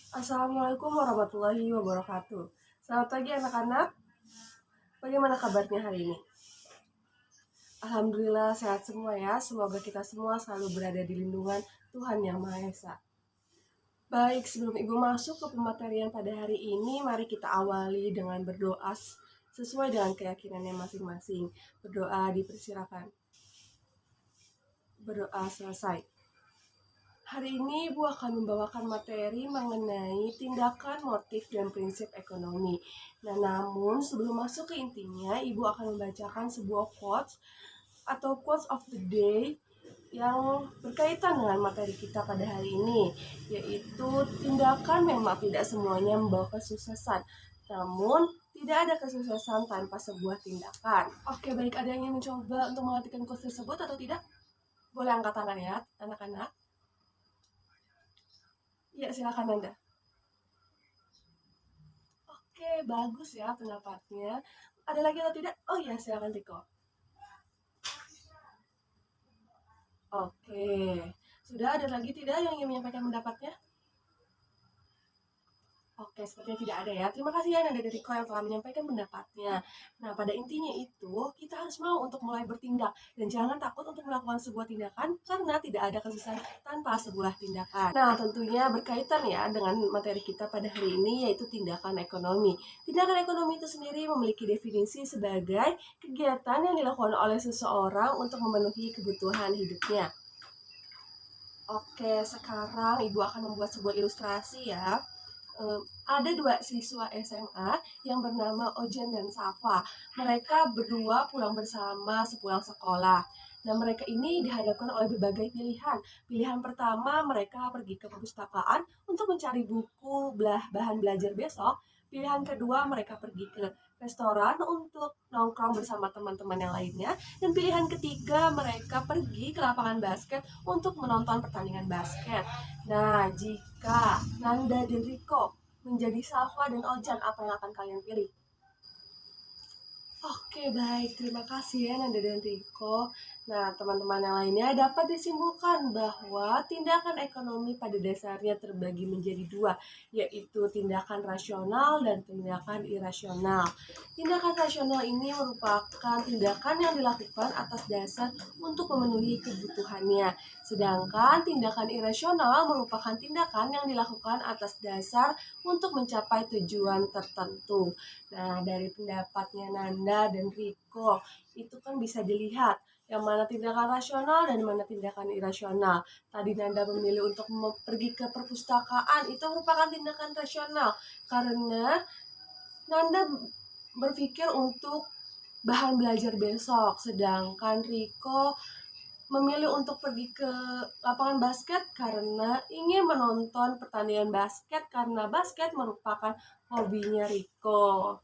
Assalamualaikum warahmatullahi wabarakatuh. Selamat pagi anak-anak. Bagaimana kabarnya hari ini? Alhamdulillah sehat semua ya. Semoga kita semua selalu berada di lindungan Tuhan Yang Maha Esa. Baik, sebelum Ibu masuk ke pematerian pada hari ini, mari kita awali dengan berdoa sesuai dengan keyakinannya masing-masing. Berdoa dipersilakan. Berdoa selesai. Hari ini Ibu akan membawakan materi mengenai tindakan, motif, dan prinsip ekonomi. Nah, namun sebelum masuk ke intinya, Ibu akan membacakan sebuah quotes atau quotes of the day yang berkaitan dengan materi kita pada hari ini, yaitu tindakan memang tidak semuanya membawa kesuksesan, namun tidak ada kesuksesan tanpa sebuah tindakan. Oke, baik, ada yang ingin mencoba untuk mengartikan quotes tersebut atau tidak? Boleh angkat tangan ya, anak-anak. Ya, silakan Anda. Oke, bagus ya pendapatnya. Ada lagi atau tidak? Oh iya, silakan Tiko. Oke, sudah ada lagi tidak yang ingin menyampaikan pendapatnya? Oke, sepertinya tidak ada ya. Terima kasih ya Nanda Riko yang telah menyampaikan pendapatnya. Nah, pada intinya itu, kita harus mau untuk mulai bertindak. Dan jangan takut untuk melakukan sebuah tindakan, karena tidak ada kesuksesan tanpa sebuah tindakan. Nah, tentunya berkaitan ya dengan materi kita pada hari ini, yaitu tindakan ekonomi. Tindakan ekonomi itu sendiri memiliki definisi sebagai kegiatan yang dilakukan oleh seseorang untuk memenuhi kebutuhan hidupnya. Oke, sekarang Ibu akan membuat sebuah ilustrasi ya. Ada dua siswa SMA yang bernama Ojen dan Safa. Mereka berdua pulang bersama sepulang sekolah. Nah, mereka ini dihadapkan oleh berbagai pilihan. Pilihan pertama, mereka pergi ke perpustakaan untuk mencari buku bahan belajar besok. Pilihan kedua, mereka pergi ke restoran untuk nongkrong bersama teman-teman yang lainnya. Dan pilihan ketiga, mereka pergi ke lapangan basket untuk menonton pertandingan basket. Nah, jika Nanda dan Riko menjadi Safa dan Ojan, apa yang akan kalian pilih? Oke, baik. Terima kasih ya Nanda dan Riko. Nah, teman-teman yang lainnya dapat disimpulkan bahwa tindakan ekonomi pada dasarnya terbagi menjadi dua, yaitu tindakan rasional dan tindakan irasional. Tindakan rasional ini merupakan tindakan yang dilakukan atas dasar untuk memenuhi kebutuhannya. Sedangkan tindakan irasional merupakan tindakan yang dilakukan atas dasar untuk mencapai tujuan tertentu. Nah, dari pendapatnya Nanda dan Riko, itu kan bisa dilihat yang mana tindakan rasional dan mana tindakan irasional. Tadi Nanda memilih untuk pergi ke perpustakaan, itu merupakan tindakan rasional karena Nanda berpikir untuk bahan belajar besok, sedangkan Riko memilih untuk pergi ke lapangan basket karena ingin menonton pertandingan basket karena basket merupakan hobinya Riko.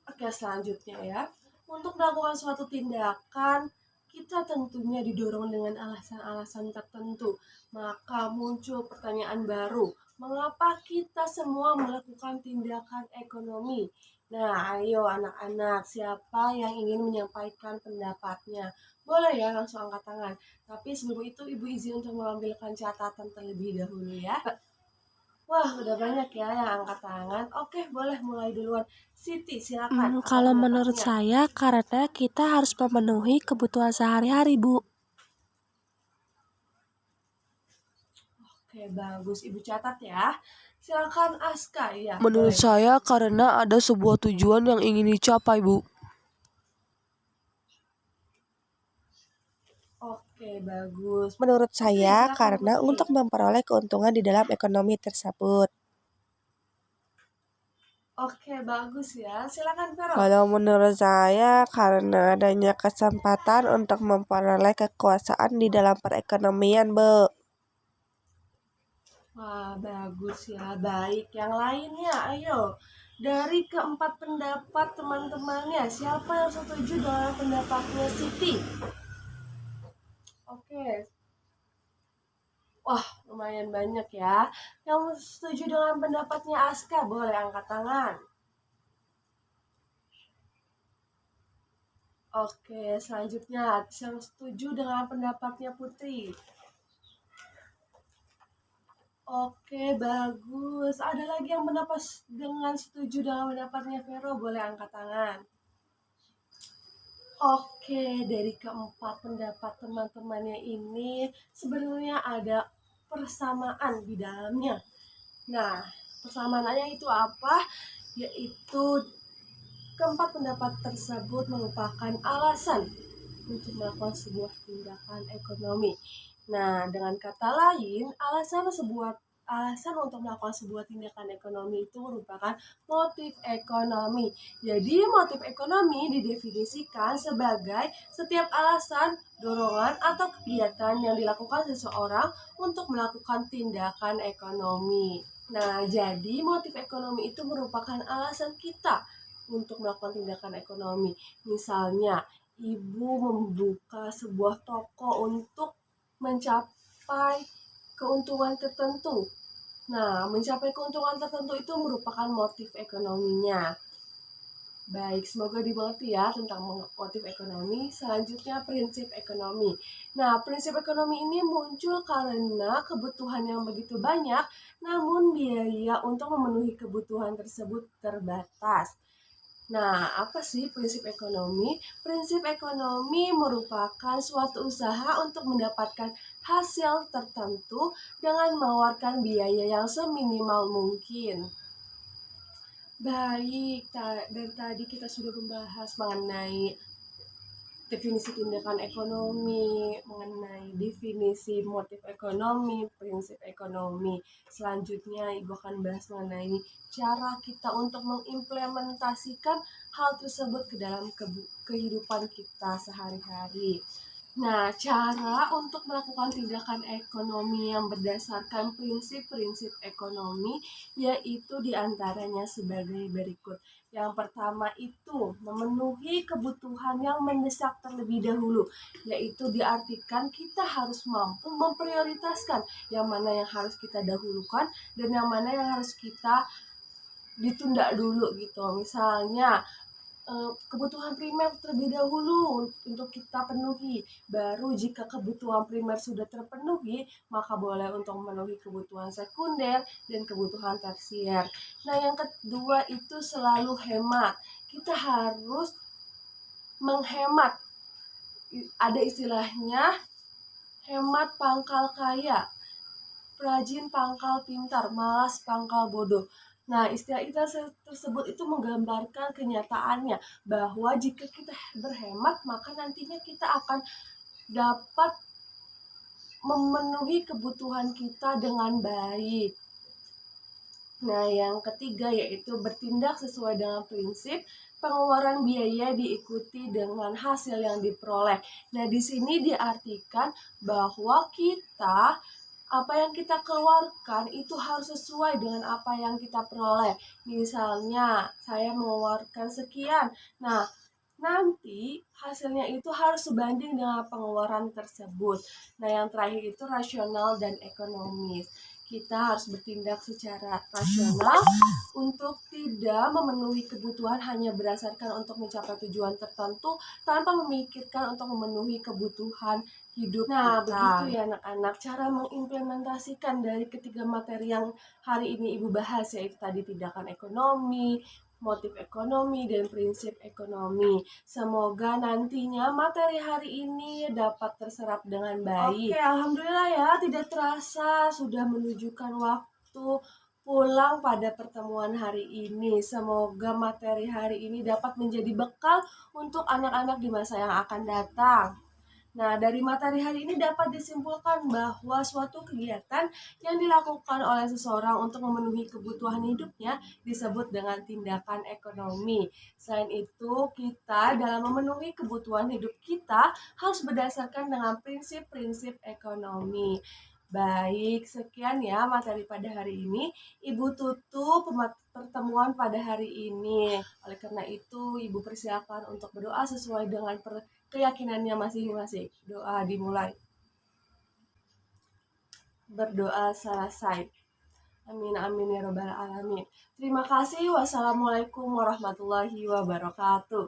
Oke, selanjutnya ya. Untuk melakukan suatu tindakan, kita tentunya didorong dengan alasan-alasan tertentu. Maka muncul pertanyaan baru, mengapa kita semua melakukan tindakan ekonomi? Nah, ayo anak-anak, siapa yang ingin menyampaikan pendapatnya? Boleh ya, langsung angkat tangan. Tapi sebelum itu, Ibu izin untuk mengambilkan catatan terlebih dahulu ya. Wah, udah banyak ya yang angkat tangan. Oke, boleh mulai duluan. Siti, silakan. Apa Kalau menurut pendapatnya? saya, karena kita harus memenuhi kebutuhan sehari-hari, Bu. Oke, bagus. Ibu catat ya. Silakan Aska, ya, Menurut boleh. saya, karena ada sebuah tujuan yang ingin dicapai, Bu. Oke, bagus. Menurut Putri, saya, silakan karena Putri. untuk memperoleh keuntungan di dalam ekonomi tersebut. Oke, bagus ya. Silakan Vero. Kalau menurut saya, karena adanya kesempatan untuk memperoleh kekuasaan di dalam perekonomian, Bu. Wah, bagus ya. Baik. Yang lainnya, ayo. Dari keempat pendapat teman-temannya, siapa yang setuju dengan pendapatnya Siti? Oke, wah, lumayan banyak ya. Yang setuju dengan pendapatnya Aska, boleh angkat tangan. Oke, selanjutnya yang setuju dengan pendapatnya Putri. Oke, bagus. Ada lagi yang pendapat dengan setuju dengan pendapatnya Vero, boleh angkat tangan. Oke, dari keempat pendapat teman-temannya ini sebenarnya ada persamaan di dalamnya. Nah, persamaannya itu apa? Yaitu keempat pendapat tersebut merupakan alasan untuk melakukan sebuah tindakan ekonomi. Nah, dengan kata lain, alasan untuk melakukan sebuah tindakan ekonomi itu merupakan motif ekonomi. Jadi, motif ekonomi didefinisikan sebagai setiap alasan, dorongan, atau kegiatan yang dilakukan seseorang untuk melakukan tindakan ekonomi. Nah, jadi motif ekonomi itu merupakan alasan kita untuk melakukan tindakan ekonomi. Misalnya, ibu membuka sebuah toko untuk mencapai keuntungan tertentu. Nah, mencapai keuntungan tertentu itu merupakan motif ekonominya. Baik, semoga dimengerti ya tentang motif ekonomi. Selanjutnya, prinsip ekonomi. Nah, prinsip ekonomi ini muncul karena kebutuhan yang begitu banyak, namun biaya untuk memenuhi kebutuhan tersebut terbatas. Nah, apa sih prinsip ekonomi? Prinsip ekonomi merupakan suatu usaha untuk mendapatkan hasil tertentu dengan mengeluarkan biaya yang seminimal mungkin. Baik, dari tadi kita sudah membahas mengenai definisi tindakan ekonomi, mengenai definisi motif ekonomi, prinsip ekonomi. Selanjutnya, Ibu akan bahas mengenai cara kita untuk mengimplementasikan hal tersebut ke dalam kehidupan kita sehari-hari. Nah, cara untuk melakukan tindakan ekonomi yang berdasarkan prinsip-prinsip ekonomi yaitu diantaranya sebagai berikut. Yang pertama itu memenuhi kebutuhan yang mendesak terlebih dahulu, yaitu diartikan kita harus mampu memprioritaskan yang mana yang harus kita dahulukan dan yang mana yang harus kita ditunda dulu gitu. Misalnya kebutuhan primer terlebih dahulu untuk kita penuhi. Baru jika kebutuhan primer sudah terpenuhi, maka boleh untuk memenuhi kebutuhan sekunder dan kebutuhan tersier. Nah, yang kedua itu selalu hemat. Kita harus menghemat. Ada istilahnya hemat pangkal kaya, rajin pangkal pintar, malas pangkal bodoh. Nah, istilah tersebut itu menggambarkan kenyataannya bahwa jika kita berhemat, maka nantinya kita akan dapat memenuhi kebutuhan kita dengan baik. Nah, yang ketiga yaitu bertindak sesuai dengan prinsip pengeluaran biaya diikuti dengan hasil yang diperoleh. Nah, di sini diartikan bahwa kita apa yang kita keluarkan itu harus sesuai dengan apa yang kita peroleh. Misalnya, saya mengeluarkan sekian. Nah, nanti hasilnya itu harus sebanding dengan pengeluaran tersebut. Nah, yang terakhir itu rasional dan ekonomis. Kita harus bertindak secara rasional untuk tidak memenuhi kebutuhan hanya berdasarkan untuk mencapai tujuan tertentu tanpa memikirkan untuk memenuhi kebutuhan hidup. Nah, begitu ya anak-anak cara mengimplementasikan dari ketiga materi yang hari ini Ibu bahas, yaitu tadi tindakan ekonomi, motif ekonomi, dan prinsip ekonomi. Semoga nantinya materi hari ini dapat terserap dengan baik. Oke, alhamdulillah ya, tidak terasa sudah menunjukkan waktu pulang pada pertemuan hari ini. Semoga materi hari ini dapat menjadi bekal untuk anak-anak di masa yang akan datang. Nah, dari materi hari ini dapat disimpulkan bahwa suatu kegiatan yang dilakukan oleh seseorang untuk memenuhi kebutuhan hidupnya disebut dengan tindakan ekonomi. Selain itu, kita dalam memenuhi kebutuhan hidup kita harus berdasarkan dengan prinsip-prinsip ekonomi. Baik, sekian ya materi pada hari ini. Ibu tutup pertemuan pada hari ini. Oleh karena itu, Ibu persilakan untuk berdoa sesuai dengan keyakinannya masing-masing. Doa dimulai. Berdoa selesai. Amin amin ya robbal alamin. Terima kasih. Wassalamualaikum warahmatullahi wabarakatuh.